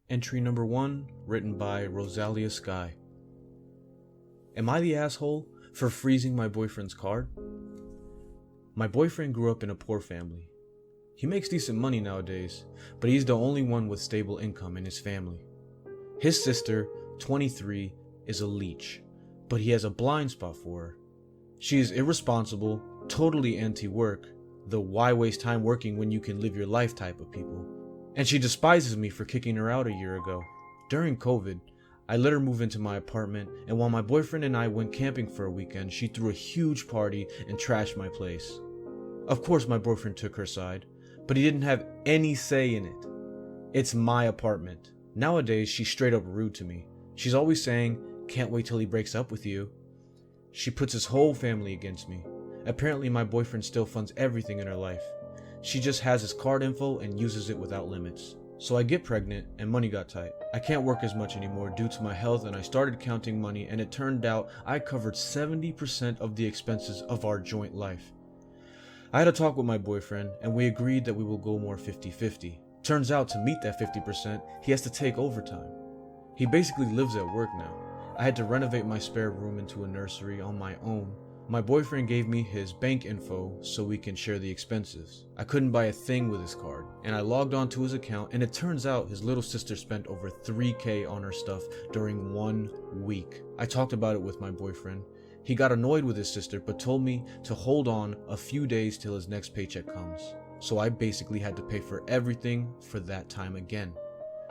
Entry number 1, written by Rosalia Sky. Am I the asshole for freezing my boyfriend's card? My boyfriend grew up in a poor family. He makes decent money nowadays, but he's the only one with stable income in his family. His sister, 23, is a leech, but he has a blind spot for her. She is irresponsible, totally anti-work, the why waste time working when you can live your life type of people. And she despises me for kicking her out a year ago. During COVID, I let her move into my apartment, and while my boyfriend and I went camping for a weekend, she threw a huge party and trashed my place. Of course my boyfriend took her side, but he didn't have any say in it. It's my apartment. Nowadays, she's straight up rude to me. She's always saying, "Can't wait till he breaks up with you." She puts his whole family against me. Apparently my boyfriend still funds everything in her life. She just has his card info and uses it without limits. So I get pregnant and money got tight. I can't work as much anymore due to my health, and I started counting money, and it turned out I covered 70% of the expenses of our joint life. I had a talk with my boyfriend and we agreed that we will go more 50-50. Turns out to meet that 50%, he has to take overtime. He basically lives at work now. I had to renovate my spare room into a nursery on my own. My boyfriend gave me his bank info so we can share the expenses. I couldn't buy a thing with his card, and I logged on to his account, and it turns out his little sister spent over $3,000 on her stuff during 1 week. I talked about it with my boyfriend. He got annoyed with his sister but told me to hold on a few days till his next paycheck comes. So I basically had to pay for everything for that time again.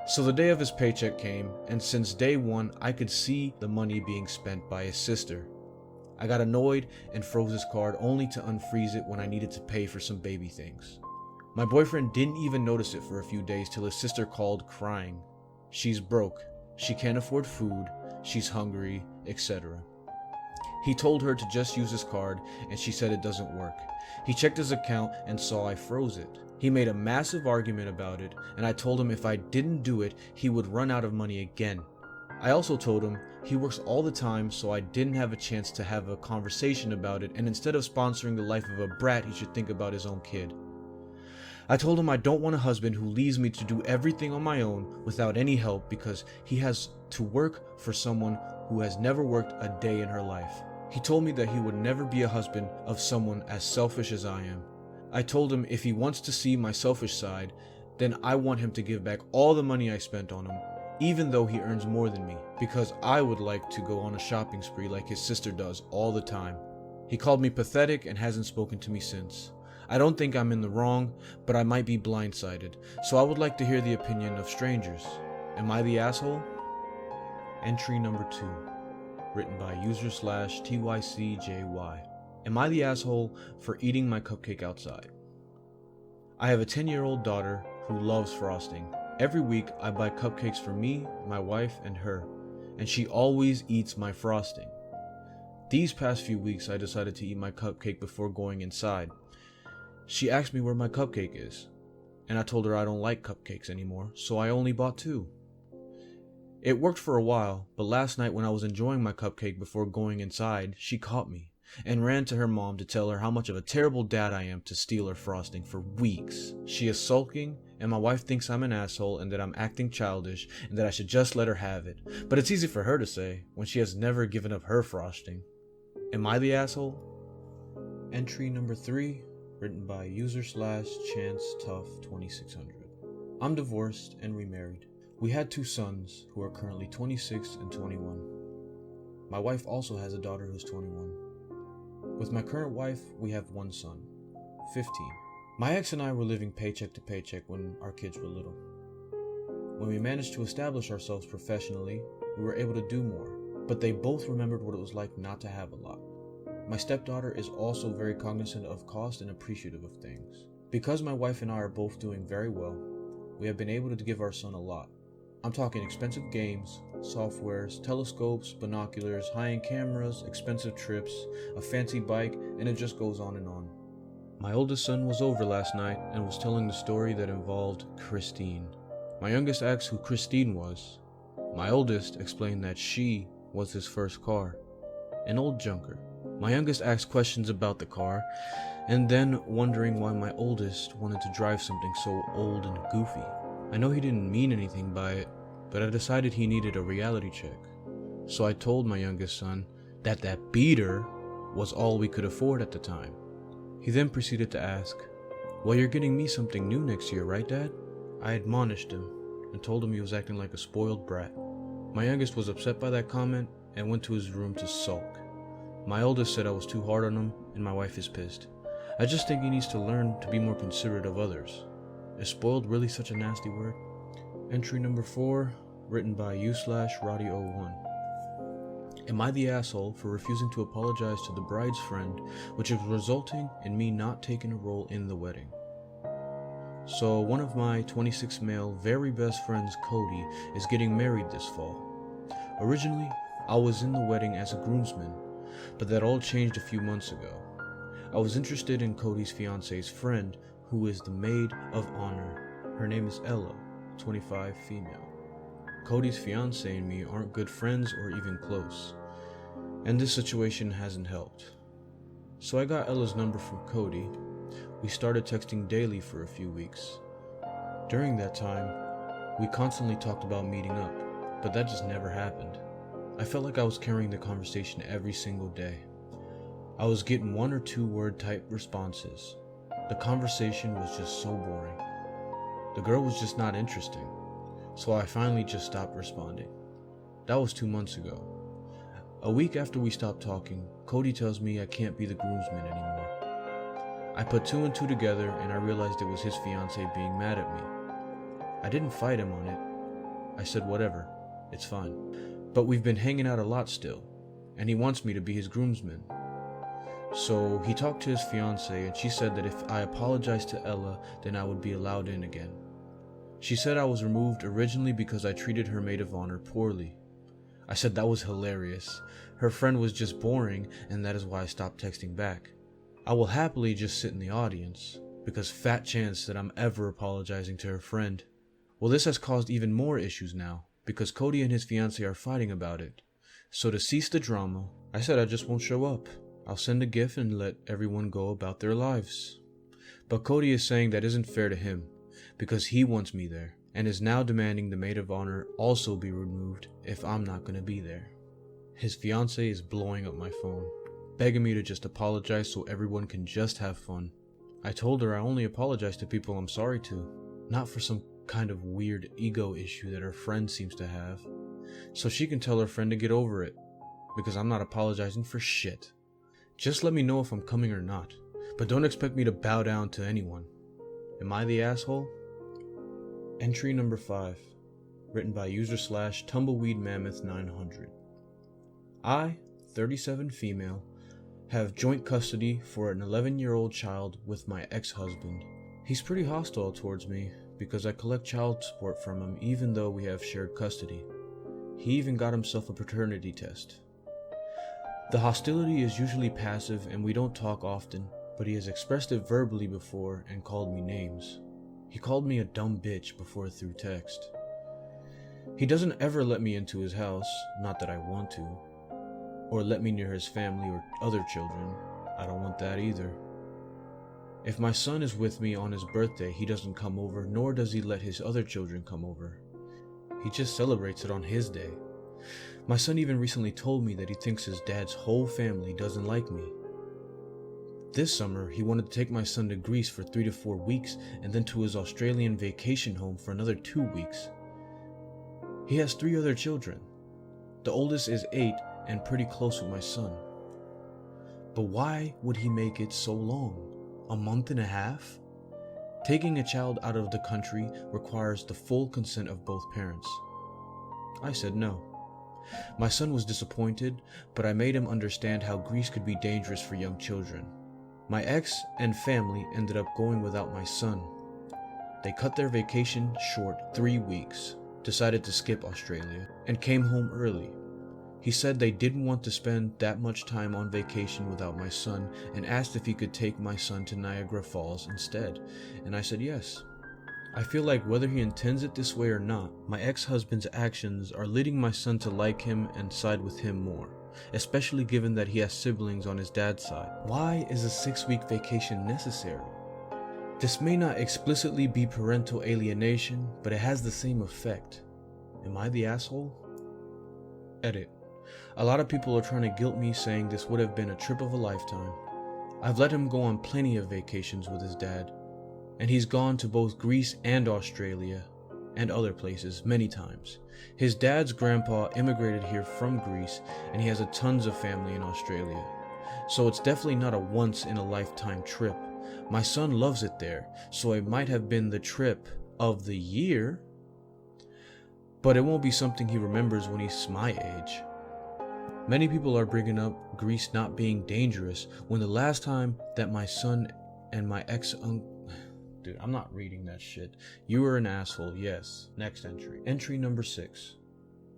So the day of his paycheck came, and since day one I could see the money being spent by his sister. I got annoyed and froze his card only to unfreeze it when I needed to pay for some baby things. My boyfriend didn't even notice it for a few days till his sister called crying. She's broke, she can't afford food, she's hungry, etc. He told her to just use his card, and she said it doesn't work. He checked his account and saw I froze it. He made a massive argument about it, and I told him if I didn't do it, he would run out of money again. I also told him he works all the time, so I didn't have a chance to have a conversation about it, and instead of sponsoring the life of a brat, he should think about his own kid. I told him I don't want a husband who leaves me to do everything on my own without any help, because he has to work for someone who has never worked a day in her life. He told me that he would never be a husband of someone as selfish as I am. I told him if he wants to see my selfish side, then I want him to give back all the money I spent on him, even though he earns more than me, because I would like to go on a shopping spree like his sister does all the time. He called me pathetic and hasn't spoken to me since. I don't think I'm in the wrong, but I might be blindsided, so I would like to hear the opinion of strangers. Am I the asshole? Entry number 2, written by user/TYCJY. Am I the asshole for eating my cupcake outside? I have a 10-year-old daughter who loves frosting. Every week I buy cupcakes for me, my wife, and her, and she always eats my frosting. These past few weeks I decided to eat my cupcake before going inside. She asked me where my cupcake is, and I told her I don't like cupcakes anymore, so I only bought 2. It worked for a while, but last night when I was enjoying my cupcake before going inside, she caught me and ran to her mom to tell her how much of a terrible dad I am to steal her frosting for weeks. She is sulking, and my wife thinks I'm an asshole and that I'm acting childish and that I should just let her have it. But it's easy for her to say when she has never given up her frosting. Am I the asshole? Entry number 3, written by user/ChanceTough2600. I'm divorced and remarried. We had 2 sons who are currently 26 and 21. My wife also has a daughter who's 21. With my current wife, we have 1 son, 15. My ex and I were living paycheck to paycheck when our kids were little. When we managed to establish ourselves professionally, we were able to do more, but they both remembered what it was like not to have a lot. My stepdaughter is also very cognizant of cost and appreciative of things. Because my wife and I are both doing very well, we have been able to give our son a lot. I'm talking expensive games, softwares, telescopes, binoculars, high-end cameras, expensive trips, a fancy bike, and it just goes on and on. My oldest son was over last night and was telling the story that involved Christine. My youngest asked who Christine was. My oldest explained that she was his first car, an old junker. My youngest asked questions about the car, and then wondering why my oldest wanted to drive something so old and goofy. I know he didn't mean anything by it, but I decided he needed a reality check. So I told my youngest son that beater was all we could afford at the time. He then proceeded to ask, "Well, you're getting me something new next year, right, Dad?" I admonished him and told him he was acting like a spoiled brat. My youngest was upset by that comment and went to his room to sulk. My oldest said I was too hard on him, and my wife is pissed. I just think he needs to learn to be more considerate of others. Is spoiled really such a nasty word? Entry number 4, written by u/Roddy01. Am I the asshole for refusing to apologize to the bride's friend, which is resulting in me not taking a role in the wedding? So one of my 26 male very best friends, Cody, is getting married this fall. Originally, I was in the wedding as a groomsman, but that all changed a few months ago. I was interested in Cody's fiance's friend, who is the maid of honor. Her name is Ella, 25, female. Cody's fiance and me aren't good friends or even close, and this situation hasn't helped. So I got Ella's number from Cody. We started texting daily for a few weeks. During that time, we constantly talked about meeting up, but that just never happened. I felt like I was carrying the conversation every single day. I was getting 1 or 2 word type responses. The conversation was just so boring. The girl was just not interesting, so I finally just stopped responding. That was 2 months ago. A week after we stopped talking, Cody tells me I can't be the groomsman anymore. I put 2 and 2 together and I realized it was his fiance being mad at me. I didn't fight him on it. I said whatever, it's fine. But we've been hanging out a lot still, and he wants me to be his groomsman. So he talked to his fiance and she said that if I apologized to Ella, then I would be allowed in again. She said I was removed originally because I treated her maid of honor poorly. I said that was hilarious. Her friend was just boring, and that is why I stopped texting back. I will happily just sit in the audience, because fat chance that I'm ever apologizing to her friend. Well, this has caused even more issues now, because Cody and his fiance are fighting about it. So to cease the drama, I said I just won't show up. I'll send a gift and let everyone go about their lives. But Cody is saying that isn't fair to him, because he wants me there, and is now demanding the maid of honor also be removed if I'm not going to be there. His fiance is blowing up my phone, begging me to just apologize so everyone can just have fun. I told her I only apologize to people I'm sorry to, not for some kind of weird ego issue that her friend seems to have. So she can tell her friend to get over it, because I'm not apologizing for shit. Just let me know if I'm coming or not, but don't expect me to bow down to anyone. Am I the asshole? Entry number 5, written by user/tumbleweedmammoth900. I, 37 female, have joint custody for an 11-year-old child with my ex-husband. He's pretty hostile towards me because I collect child support from him even though we have shared custody. He even got himself a paternity test. The hostility is usually passive and we don't talk often, but he has expressed it verbally before and called me names. He called me a dumb bitch before through text. He doesn't ever let me into his house, not that I want to, or let me near his family or other children. I don't want that either. If my son is with me on his birthday, he doesn't come over, nor does he let his other children come over. He just celebrates it on his day. My son even recently told me that he thinks his dad's whole family doesn't like me. This summer, he wanted to take my son to Greece for 3 to 4 weeks and then to his Australian vacation home for another 2 weeks. He has 3 other children. The oldest is 8 and pretty close with my son. But why would he make it so long? A month and a half? Taking a child out of the country requires the full consent of both parents. I said no. My son was disappointed, but I made him understand how Greece could be dangerous for young children. My ex and family ended up going without my son. They cut their vacation short 3 weeks, decided to skip Australia, and came home early. He said they didn't want to spend that much time on vacation without my son and asked if he could take my son to Niagara Falls instead, and I said yes. I feel like whether he intends it this way or not, my ex-husband's actions are leading my son to like him and side with him more, especially given that he has siblings on his dad's side. Why is a 6-week vacation necessary? This may not explicitly be parental alienation, but it has the same effect. Am I the asshole? Edit. A lot of people are trying to guilt me, saying this would have been a trip of a lifetime. I've let him go on plenty of vacations with his dad, and he's gone to both Greece and Australia and other places many times. His dad's grandpa immigrated here from Greece, and he has a tons of family in Australia. So it's definitely not a once in a lifetime trip. My son loves it there, so it might have been the trip of the year, but it won't be something he remembers when he's my age. Many people are bringing up Greece not being dangerous when the last time that my son and my Dude, I'm not reading that shit. You are an asshole, yes. Next entry. Entry number 6.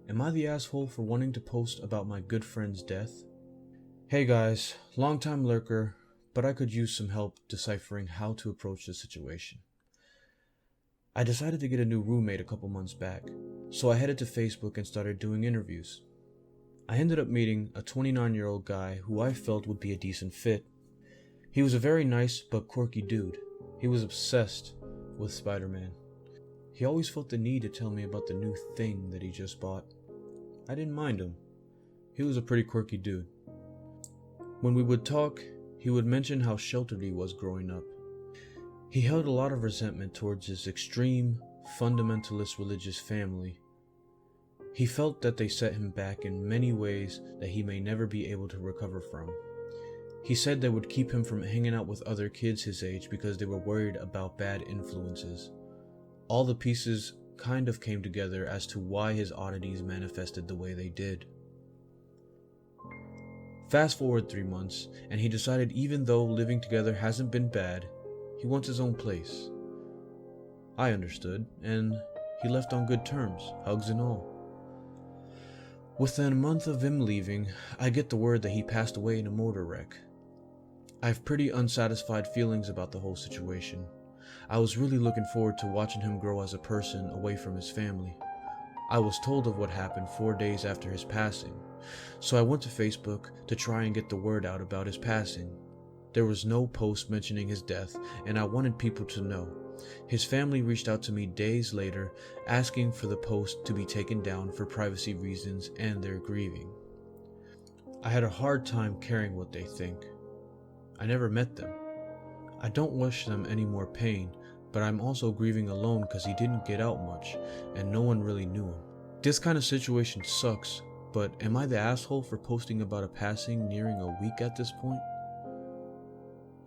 Am I the asshole for wanting to post about my good friend's death? Hey guys, long time lurker, but I could use some help deciphering how to approach this situation. I decided to get a new roommate a couple months back, so I headed to Facebook and started doing interviews. I ended up meeting a 29-year-old guy who I felt would be a decent fit. He was a very nice but quirky dude. He was obsessed with Spider-Man. He always felt the need to tell me about the new thing that he just bought. I didn't mind him. He was a pretty quirky dude. When we would talk, he would mention how sheltered he was growing up. He held a lot of resentment towards his extreme, fundamentalist religious family. He felt that they set him back in many ways that he may never be able to recover from. He said they would keep him from hanging out with other kids his age because they were worried about bad influences. All the pieces kind of came together as to why his oddities manifested the way they did. Fast forward 3 months, and he decided even though living together hasn't been bad, he wants his own place. I understood, and he left on good terms, hugs and all. Within a month of him leaving, I get the word that he passed away in a motor wreck. I have pretty unsatisfied feelings about the whole situation. I was really looking forward to watching him grow as a person away from his family. I was told of what happened 4 days after his passing, so I went to Facebook to try and get the word out about his passing. There was no post mentioning his death, and I wanted people to know. His family reached out to me days later, asking for the post to be taken down for privacy reasons and their grieving. I had a hard time caring what they think. I never met them. I don't wish them any more pain, but I'm also grieving alone because he didn't get out much, and no one really knew him. This kind of situation sucks, but am I the asshole for posting about a passing nearing a week at this point?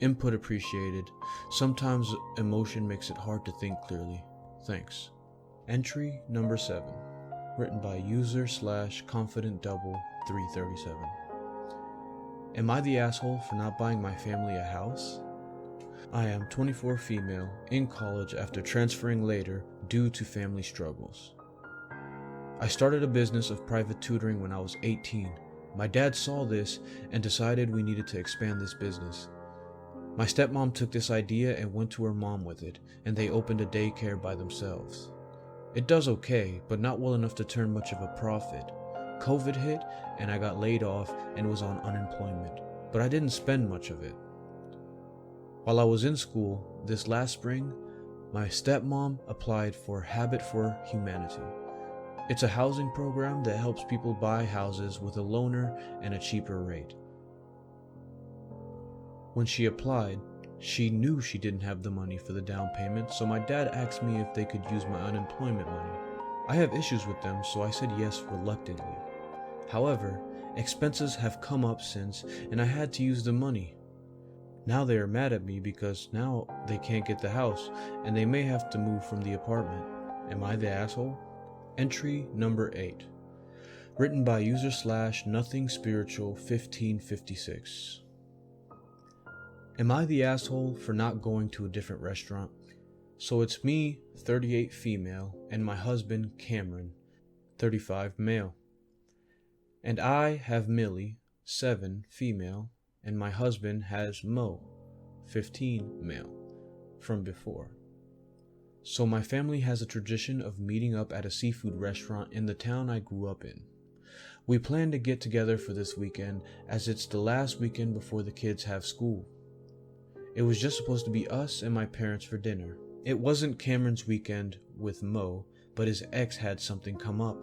Input appreciated. Sometimes emotion makes it hard to think clearly. Thanks. Entry number 7. Written by user/confident double337. Am I the asshole for not buying my family a house? I am 24 female, in college after transferring later due to family struggles. I started a business of private tutoring when I was 18. My dad saw this and decided we needed to expand this business. My stepmom took this idea and went to her mom with it, and they opened a daycare by themselves. It does okay, but not well enough to turn much of a profit. COVID hit, and I got laid off and was on unemployment, but I didn't spend much of it. While I was in school, this last spring, my stepmom applied for Habit for Humanity. It's a housing program that helps people buy houses with a loaner and a cheaper rate. When she applied, she knew she didn't have the money for the down payment, so my dad asked me if they could use my unemployment money. I have issues with them, so I said yes reluctantly. However, expenses have come up since, and I had to use the money. Now they are mad at me because now they can't get the house, and they may have to move from the apartment. Am I the asshole? Entry number 8. Written by user/nothingspiritual1556. Am I the asshole for not going to a different restaurant? So it's me, 38 female, and my husband, Cameron, 35 male. And I have Millie, 7 female, and my husband has Mo, 15 male, from before. So my family has a tradition of meeting up at a seafood restaurant in the town I grew up in. We plan to get together for this weekend as it's the last weekend before the kids have school. It was just supposed to be us and my parents for dinner. It wasn't Cameron's weekend with Mo, but his ex had something come up.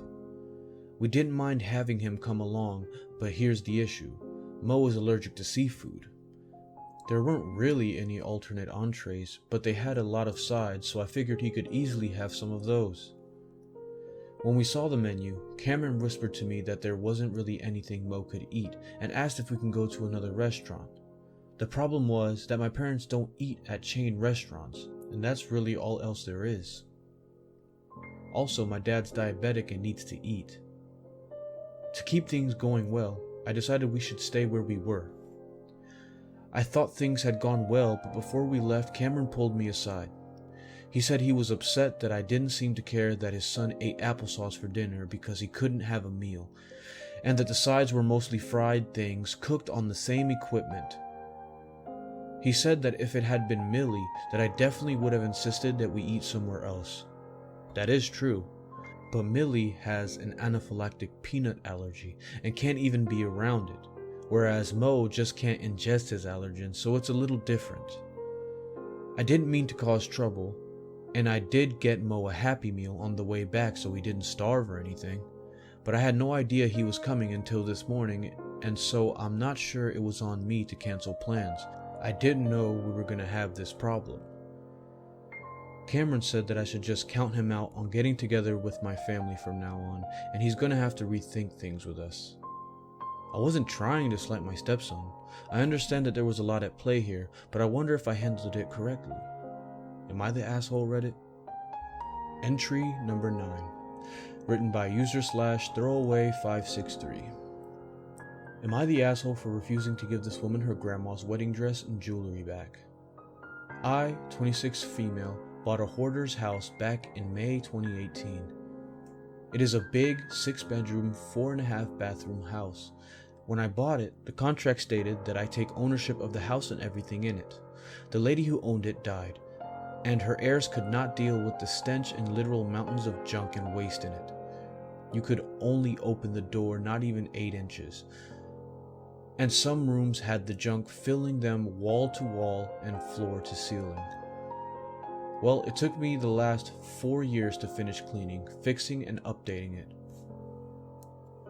We didn't mind having him come along, but here's the issue. Mo is allergic to seafood. There weren't really any alternate entrees, but they had a lot of sides, so I figured he could easily have some of those. When we saw the menu, Cameron whispered to me that there wasn't really anything Mo could eat and asked if we can go to another restaurant. The problem was that my parents don't eat at chain restaurants, and that's really all else there is. Also, my dad's diabetic and needs to eat. To keep things going well, I decided we should stay where we were. I thought things had gone well, but before we left, Cameron pulled me aside. He said he was upset that I didn't seem to care that his son ate applesauce for dinner because he couldn't have a meal, and that the sides were mostly fried things cooked on the same equipment. He said that if it had been Millie, that I definitely would have insisted that we eat somewhere else. That is true, but Millie has an anaphylactic peanut allergy and can't even be around it, whereas Mo just can't ingest his allergens, so it's a little different. I didn't mean to cause trouble, and I did get Mo a Happy Meal on the way back so he didn't starve or anything, but I had no idea he was coming until this morning, and so I'm not sure it was on me to cancel plans. I didn't know we were going to have this problem. Cameron said that I should just count him out on getting together with my family from now on, and he's going to have to rethink things with us. I wasn't trying to slight my stepson. I understand that there was a lot at play here, but I wonder if I handled it correctly. Am I the asshole, Reddit? Entry number 9. Written by user/throwaway563. Am I the asshole for refusing to give this woman her grandma's wedding dress and jewelry back? I, 26 female, bought a hoarder's house back in May 2018. It is a big 6-bedroom, 4.5 bathroom house. When I bought it, the contract stated that I take ownership of the house and everything in it. The lady who owned it died, and her heirs could not deal with the stench and literal mountains of junk and waste in it. You could only open the door not even 8 inches. And some rooms had the junk filling them wall to wall and floor to ceiling. Well, it took me the last 4 years to finish cleaning, fixing and updating it.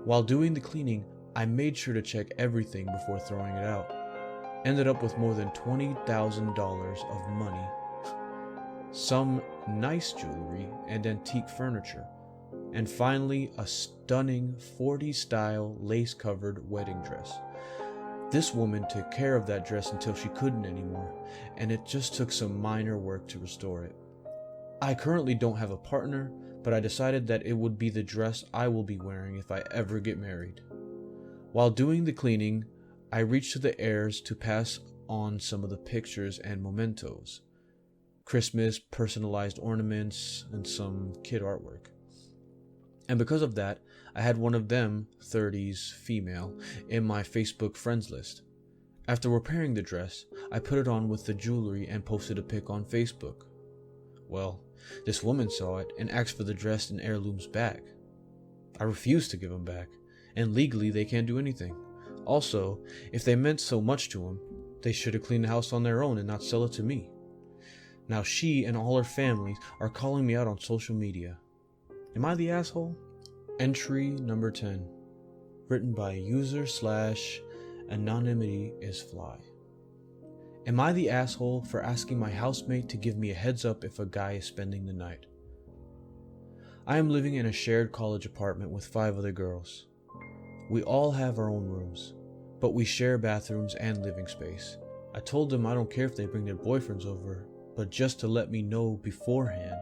While doing the cleaning, I made sure to check everything before throwing it out. Ended up with more than $20,000 of money, some nice jewelry and antique furniture, and finally a stunning 40s style lace-covered wedding dress. This woman took care of that dress until she couldn't anymore, and it just took some minor work to restore it. I currently don't have a partner, but I decided that it would be the dress I will be wearing if I ever get married. While doing the cleaning, I reached to the heirs to pass on some of the pictures and mementos, Christmas, personalized ornaments, and some kid artwork. And because of that, I had one of them, 30s female, in my Facebook friends list. After repairing the dress, I put it on with the jewelry and posted a pic on Facebook. Well, this woman saw it and asked for the dress and heirlooms back. I refused to give them back, and legally they can't do anything. Also, if they meant so much to him, they should have cleaned the house on their own and not sell it to me. Now she and all her families are calling me out on social media. Am I the asshole? Entry number 10. Written by user/anonymity_is_fly. Am I the asshole for asking my housemate to give me a heads up if a guy is spending the night? I am living in a shared college apartment with 5 other girls. We all have our own rooms, but we share bathrooms and living space. I told them I don't care if they bring their boyfriends over, but just to let me know beforehand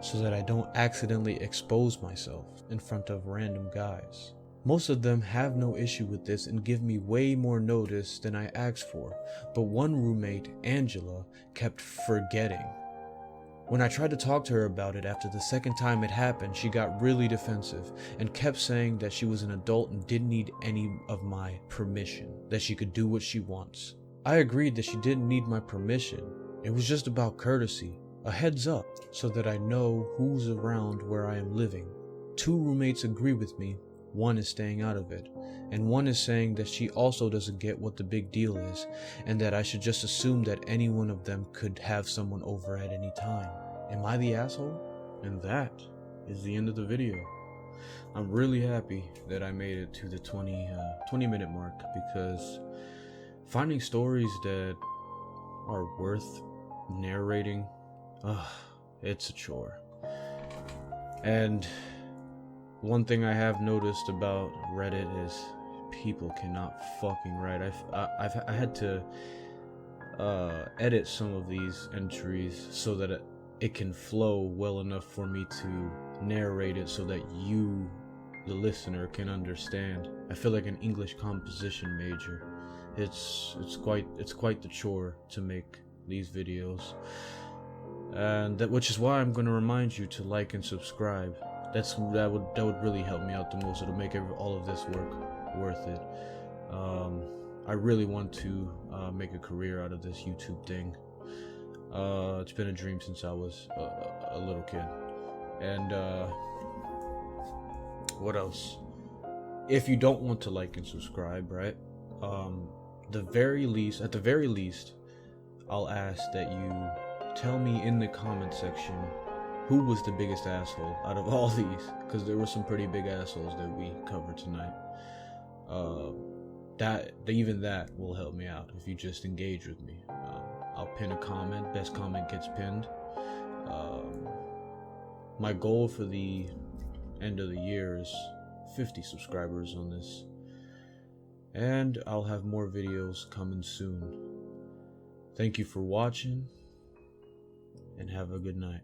so that I don't accidentally expose myself in front of random guys. Most of them have no issue with this and give me way more notice than I asked for, but one roommate, Angela, kept forgetting. When I tried to talk to her about it after the second time it happened, she got really defensive and kept saying that she was an adult and didn't need any of my permission, that she could do what she wants. I agreed that she didn't need my permission. It was just about courtesy, a heads up, so that I know who's around where I am living. 2 roommates agree with me, 1 is staying out of it, and 1 is saying that she also doesn't get what the big deal is, and that I should just assume that any one of them could have someone over at any time. Am I the asshole? And that is the end of the video. I'm really happy that I made it to the 20-minute mark, because finding stories that are worth narrating, it's a chore. And one thing I have noticed about Reddit is people cannot fucking write. I had to edit some of these entries so that it can flow well enough for me to narrate it so that you, the listener, can understand. I feel like an English composition major. It's quite the chore to make these videos, and which is why I'm going to remind you to like and subscribe. That would really help me out the most. It'll make all of this work worth it. I really want to make a career out of this YouTube thing. It's been a dream since I was a little kid. And what else? If you don't want to like and subscribe, right? At the very least, I'll ask that you tell me in the comment section who was the biggest asshole out of all these, because there were some pretty big assholes that we covered tonight. Even that will help me out if you just engage with me. I'll pin a comment. Best comment gets pinned. My goal for the end of the year is 50 subscribers on this, and I'll have more videos coming soon. Thank you for watching, and have a good night.